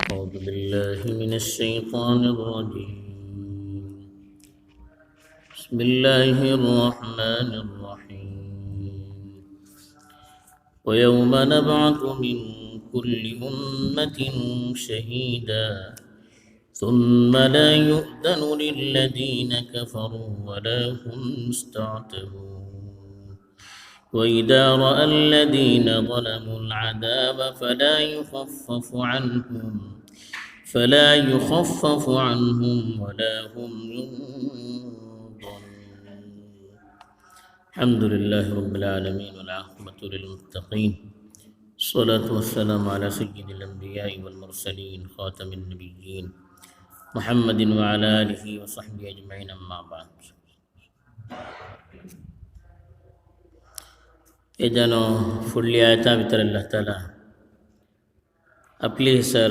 أعوذ بالله من الشيطان الرجيم. بسم الله الرحمن الرحيم. ويوم نبعث من كل أمة شهيدا ثم لا يؤذن للذين كفروا ولا هم يستعتبون. وإذا رأى الذين ظلموا العذاب فلا يخفف عنهم ولا هم ينظرون. الحمد لله رب العالمين والعاقبة للمتقين، الصلاة والسلام على سيد الأنبياء والمرسلين خاتم النبيين محمد وعلى آله وصحبه أجمعين، أما بعد. ایجانو فلی آیتا بتر اللہ تعالی اپلی سر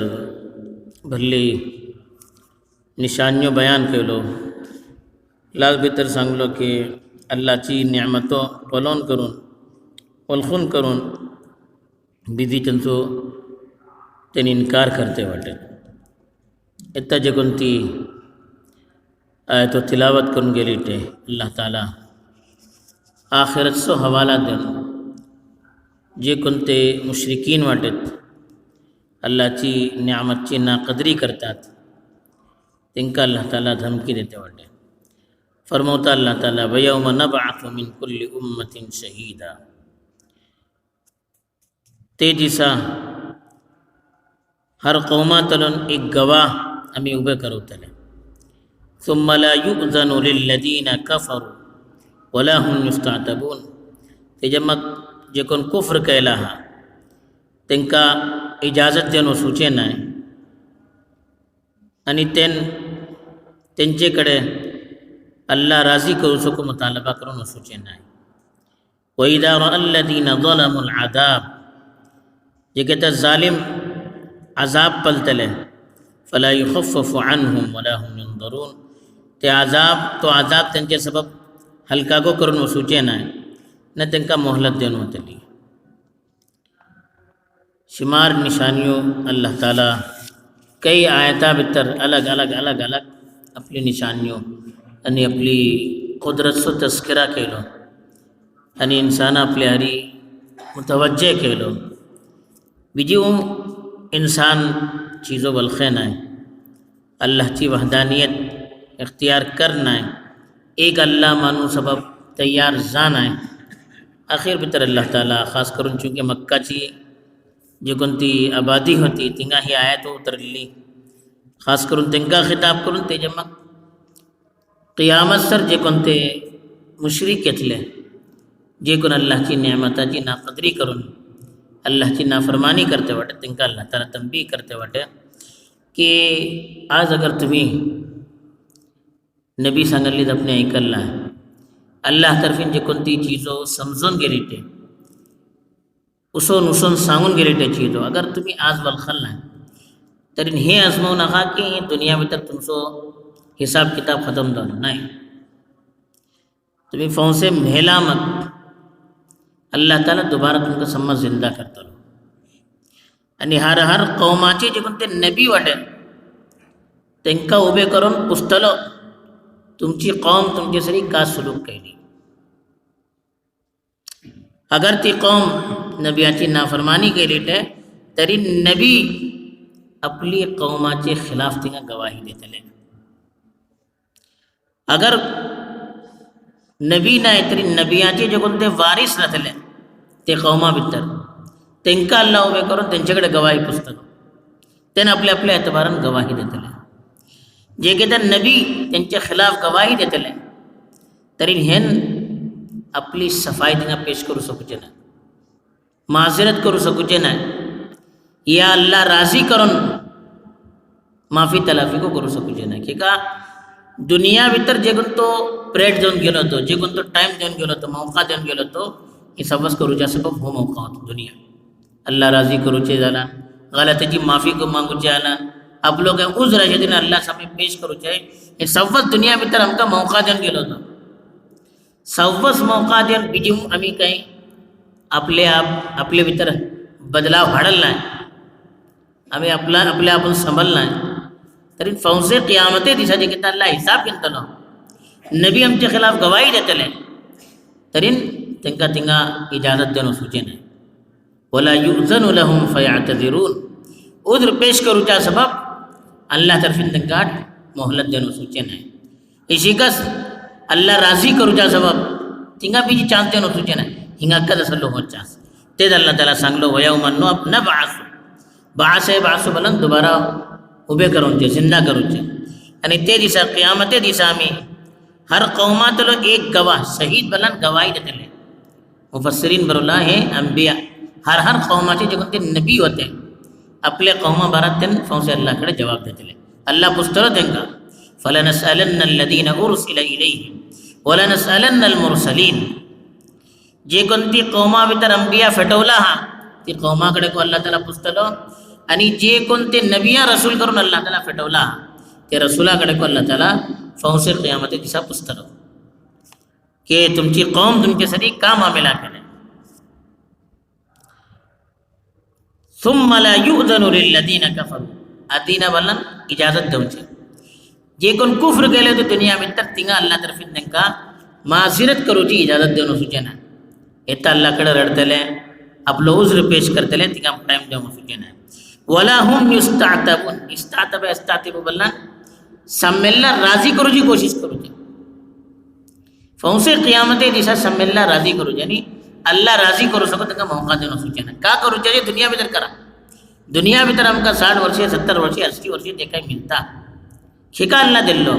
بھلی نشانیوں بیان کلو لاز بتر سانگلو کہ اللہ چی نعمتو پلون کرون والخون کرون بیدی چنسو تین انکار کرتے واٹے اتا جگنتی آیتو تلاوت کرن گلیٹے اللہ تعالی آخرت سو حوالہ دن جے کنتے مشرکین واٹت اللہ چی نعمت چی ناقدری کرتات تنکا اللہ تعالیٰ دھمکی دیتے واٹے. فرموتا اللہ تعالیٰ وَيَوْمَ نَبْعَثُ مِن كُلِّ أُمَّةٍ شَهِيدًا، تیجی سا ہر قومہ تلن ایک گواہ ہمیں اوبے کرو تلے. ثُمَّ لَا يُؤْذَنُ لِلَّذِينَ كَفَرُوا وَلَا هُمْ يُسْتَعْتَبُونَ، تیجمک جکن کفر کہلاہا تنکا اجازت دینو سوچے نائے انی تنچے کڑے اللہ راضی کرو سکو مطالبہ کرو نو سوچے نائے. وَإِذَا رَأَى الَّذِينَ ظَلَمُوا الْعَذَابَ، یہ کہتا ظالم عذاب پلتلے فَلَا يُخَفَّفُ عَنْهُمْ وَلَا هُمْ يُنظَرُونَ، تے عذاب تنچے سبب ہلکا کو کرو نو سوچے نائے نہ تنکا محلت دینو تلی. شمار نشانیوں اللہ تعالیٰ کئی آیتہ بتر الگ اپنی نشانیوں یعنی اپنی قدرت سو تذکرہ کہلو یعنی انسان اپنے ہری متوجہ کہلو بیجیوں انسان چیزوں بلخین آئے اللہ کی وحدانیت اختیار کرنا ہے ایک اللہ مانو سبب تیار زان آئے. آخر بتر اللہ تعالیٰ خاص کرن چونکہ مکہ چی جو کنتی آبادی ہوتی تنگا ہی آیت اتر لی خاص کرن تنگا خطاب کرن تے جمک قیامت سر جو کنتے مشرک اتلے جو کن اللہ کی نعمتہ جی ناقدری کرن اللہ کی نافرمانی کرتے وٹے تنگا اللہ تعالیٰ تنبیہ کرتے وٹے کہ آج اگر تمہیں نبی سنگلید اپنے ایک اللہ طرفین جو کنتی چیزوں سمزون گریٹے اسو نسون سانگون گریٹے چیزوں اگر تمہیں آز والخل ہے ترین ہی ازمون آخا کہ دنیا میں تر تم سو حساب کتاب ختم دونا نہیں تمہیں فون سے مہلا مت اللہ تعالیٰ دوبارہ تم کا سمت زندہ کرتا لو. یعنی ہر قوماچی جو کنتے نبی وٹے تنکا اوبے کرون پستلو تم چی قوم تم کے سری کا سلوک کہلی. اگر تی قوم نبیاتی نافرمانی کے لیے تری نبی اپلی قوماتی خلاف تنگا گواہی دیتے لے. اگر نبی نہ تری نبیاتی جو کنتے وارث نہ تلے تے قومہ بتر تنکا اللہ ہوئے کرو تن جگڑ گواہی پستلو تین اپنے اعتبارن گواہی دیتے لے. جے کہتا نبی تنچے خلاف گواہی دیتے لیں ترین ہن اپنی صفائی دنگا پیش کرو سکتے ہیں معذرت کرو سکتے ہیں یا اللہ راضی کرن معافی تلافی کو کرو سکتے ہیں. کہ دنیا بھیتر جے کن تو پریڈ دون گلو تو جے کن تو ٹائم دون گلو تو موقع دون گلو تو یہ سبس کرو جا سکو وہ موقع ہوتا دنیا اللہ راضی کرو چے جانا غلط جی معافی کو مانگو جانا اب لوگ ہیں عذر ہے جدین اللہ سامنے پیش کرو چاہے یہ سوّت دنیا میں تر ہم کا موقع دن گلو تو سوّس موقع دن بیجیم ہمیں کہیں اپنے بھیتر بدلاؤ ہڑلنا ہے आम्ही आपल्या आपण संभलनाय तरी फौसे क़ियामते दिसाचे किता अल्लाह हिसाब घेतलो नबी आमच्या खिलाफ गवाही देतले तरी तांकां थिंगा इजाजत देवन वचूचें न्हय वला युज़नु लहुम फयअतज़िरून उद्र पेश करूच्या सबब अल्लाह तरफीन तांकां मोहलत देवन वचूचें न्हय इशिकस अल्लाह राजी करूच्या सबब थिंगा बीजी चान्स देवन वचूचें न्हय हिंगा कद असो लोगो चान्स तेच अल्लाह ताला सांगलो वयौमा नबअसु बाअस बलन दोबारा उबे करूंचे जिंदा करूंचे आणि ते दिसा क़ियामते दिसा आम्ही हर कौमातलो एक गवाह शहीद बलन गवाही देतले मुफस्सिरीन बरोला हे अंबिया हर कौमाचे जे कोणते नबी होते आपल्या कौमा बारात त्यांनी फौसे अल्लाहकडे जवाब देतले अल्लाह पुस्तरो त्यांका फलनसअलन्न अल्लदीन उरसिला इलैहिम वलनसअलन्न अलमुरसलीन जे कोणती कौमा भितर अंबिया फेटवला हा ती कौमाकडे को अल्लाह ताला पुस्तलो आणि जे कोणते नबिया रसूल करून अल्लाह ताला फेटवला ते रसूलाकडे को अल्लाह ताला फौसे क़ियामते दिसा पुस्तलो की तुमची कौम तुमच्यासाठी का मामेला केले सुम्मा ला युअज़नु लिल्लदीन कफरू आदीना बलन इजाजत देऊचे जे कोण कुफ्र केले ते दुनिया भितर तिंगा अल्लाह तरफीन तांकां माजिरत करूची इजाजत देवन वचूचें ना येता अल्लाहकडे रडतले आपलो उज्र पेश करतले तिका टाइम देवन वचूचें ना वला हुम युस्तातबून इस्तातबु बल्ला सम्मेलना राजी करूची कोशिश करूची फौसे क़ियामते दिसा सम्मेलना राजी करूची आणि अल्लाह राजी करू सको ताका मौका देवन वचूचें ना का करूचे जे दुनिया भितर करा दुनिया भितर आमकां 60 वर्षे 70 वर्षे 80 वर्षे जे काही मिळता खेका अल्लाह दिल्लो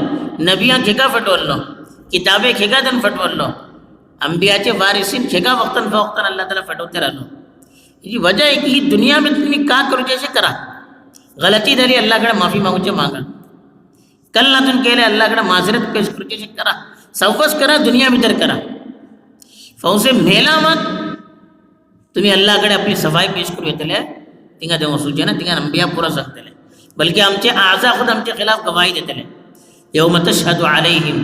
नबियां खेका फटवल्लो किताबे खेका देवन फटवल्लो अंबियाचे वारिसीन खेका वक्तन फवक्तन अल्लाह ताला फटवते राहिलो ही वजह आहे की ही दुनिया में तुम्ही का करूचे असे करा गलती झाली अल्लाहकडे माफी मागूचे मागा कल नातून केले अल्लाहकडे माजरत पेश करूचे असे करा सवकस करा दुनिया भितर करा फौसे मेला मग तुम्ही अल्लाहकडे आपली सफाई पेश करू येतले तिंगा देव वचूचे ना तिंगा अंबिया पुरा सांगतले बल्कि आमचे आजा खुद आमच्या खिलाफ गवाही देतले यौम तशहदु अलैहिम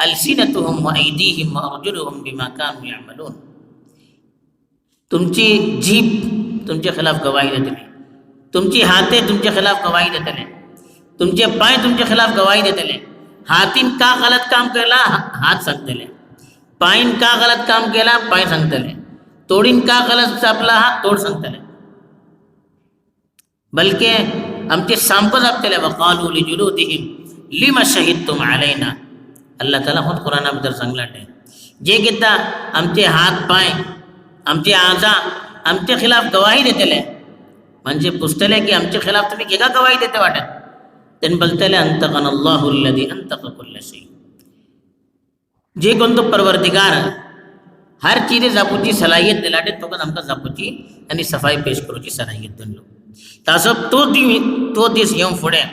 अलसिनतुहुम व ऐदीहिम व अर्जुलुहुम बिमा कानू यअमलून तुमची जीभ तुमच्या खिलाफ गवाही देतले तुमची हाते तुमच्या खिलाफ गवाही देतले तुमचे पाय तुमच्या खिलाफ गवाही देतले हातीन का गलत काम केला हात सांगतले पायन का गलत काम केला पाय सांगतले तोडीन का गलत चापला हात तोड सांगतले बल्कि आमचे सांपच आपतले वकालू लिजुलूदिहिम लिमा शहीदतुम अलैना अल्लाह ताला खुद कुराना भितर सांगलाटे जे किता आमचे हात पाय आमचे आजा आमच्या खिलाफ गवाही देतले म्हणजे पुस्तले की आमच्या खिलाफ तुम्ही केका गवाही देते वाटत त्यांनी बोलतले अंतकन अल्लाहु अल्लदी अंतक कुल्ल शै जे कोण तो परवरदिगार हर चीज जापूची सलाहियत दिलाटे तो कन आमकां जापूची आणि सफाई पेश करूची सलाहियत दिलो तासो तो दीस येवन फुडें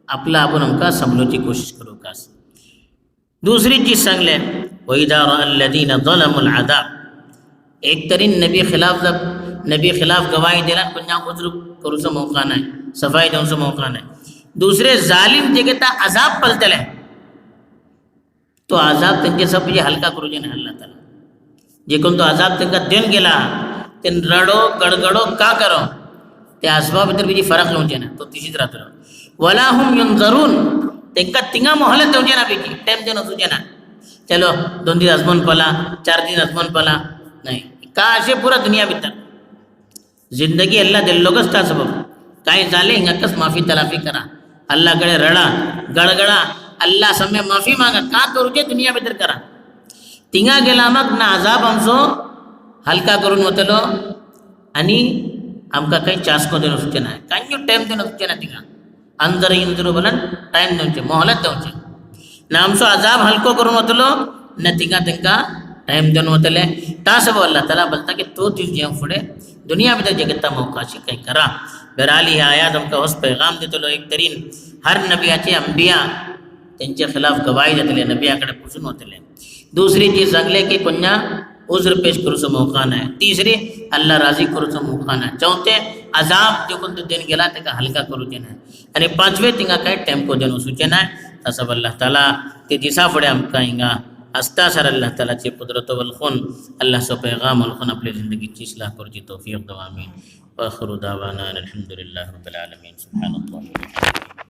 आपला आपण आमकां संभलोवची कोशिश करूं कास दुसरी चीज सांगले वइदा अल्लदीना ज़लमुल अज़ाब एक तरी नबी खिलाफ गवाही दिला कोणा उज्र करूचो मौका नाही सफाई देवचो मौका नाही दुसरे जालिम जे घेता अजाब पलतले तो अजाब त्यांचे सब हलका करूचे नाही अल्लाह ताला जे कोण तो अजाब तांकां देवन गेला ते रडो गडगडो का करो त्या असबा भितर बीजी फरक येवचे ना तो तिशीच राहतलो वला हुम युनजरून तांकां तिंगा मोहलत देवचे ना बीजी टाइम देवन वचूचे ना चलो 2 दीस आजमन पला 4 दीस आजमन पला नाही का असे पुरा दुनिया भितर जिंदगी अल्लाह दिल्लोगच ता सबब काय झाले हिंगाकच माफी तलाफी करा अल्लाहकडे रडा गडगडा अल्लाह सम्य माफी मागा का करूचे दुनिया भितर करा तिंगा गेला मग ना अजाब आमचो हलका करून वतलो आणि आमकां काही चास्को देवन वचचें ना कांय टायम देवन वचचें ना तिंगा अंदर इंदर बोलान टायम देवचे मोहलत देवचे ना आमचो अजाब हलको करून वतलो ना तिंगा तांकां टाइम देवन वतले ता सब अल्लाह ताला बोलता की तो दीस जे फुडें दुनिया भितर जे घेता मौकाशी काही करा बहरहाल ही आयात आमकां होच पैगाम दितलो एक तरीन हर नबियाचे अंबिया त्यांच्या खिलाफ गवाही देतले नबियाकडे पुसून वतले दुसरी चीज सांगले की कोणा उज्र पेश करूचो मौका नाही तिसरी अल्लाह राजी करूचो मौका नाही चौथे अजाब जो कोण देवन गेला ताका हलका करूचे नाही आणि पांचवे तिंगा काही टेम्पो देवन वचूचे नाही तसं अल्लाह ताला ते दिसा फुडें आमकां हिंगा استا سر اللہ تعالیٰ چی قدرت والخون اللہ سو پیغام والخون اپنے زندگی چی اصلاح پر جی توفیق دوامین وآخر دعوانا الحمدللہ رب العالمین سبحان اللہ